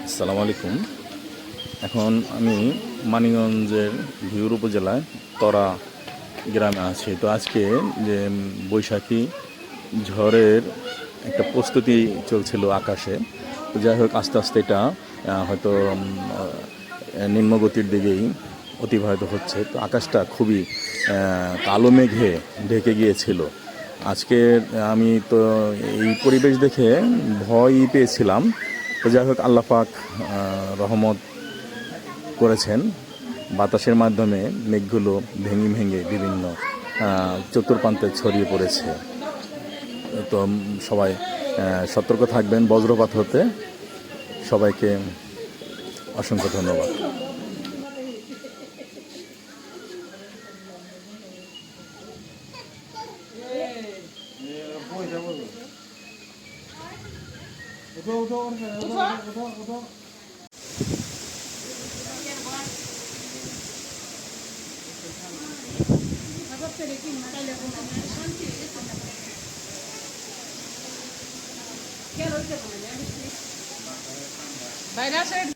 আসসালামু আলাইকুম। এখন আমি মানিকগঞ্জের ঘিওর উপজেলায় তরা গ্রামে আছি। তো আজকে যে বৈশাখী ঝড়ের একটা প্রস্তুতি চলছিল আকাশে। তো যাই হোক, আস্তে আস্তে এটা হয়তো নিম্নগতির দিকেই অতিবাহিত হচ্ছে। তো আকাশটা খুবই কালো মেঘে ঢেকে গিয়েছিল। আজকে আমি তো এই পরিবেশ দেখে ভয়ই পেয়েছিলাম। তো যাই হোক, আল্লাহ পাক রহমত করেছেন। বাতাসের মাধ্যমে মেঘগুলো ভেঙে ভেঙে বিভিন্ন চতুর্প্রান্তে ছড়িয়ে পড়েছে। তো সবাই সতর্ক থাকবেন বজ্রপাত হতে। সবাইকে অসংখ্য ধন্যবাদ। বাইরে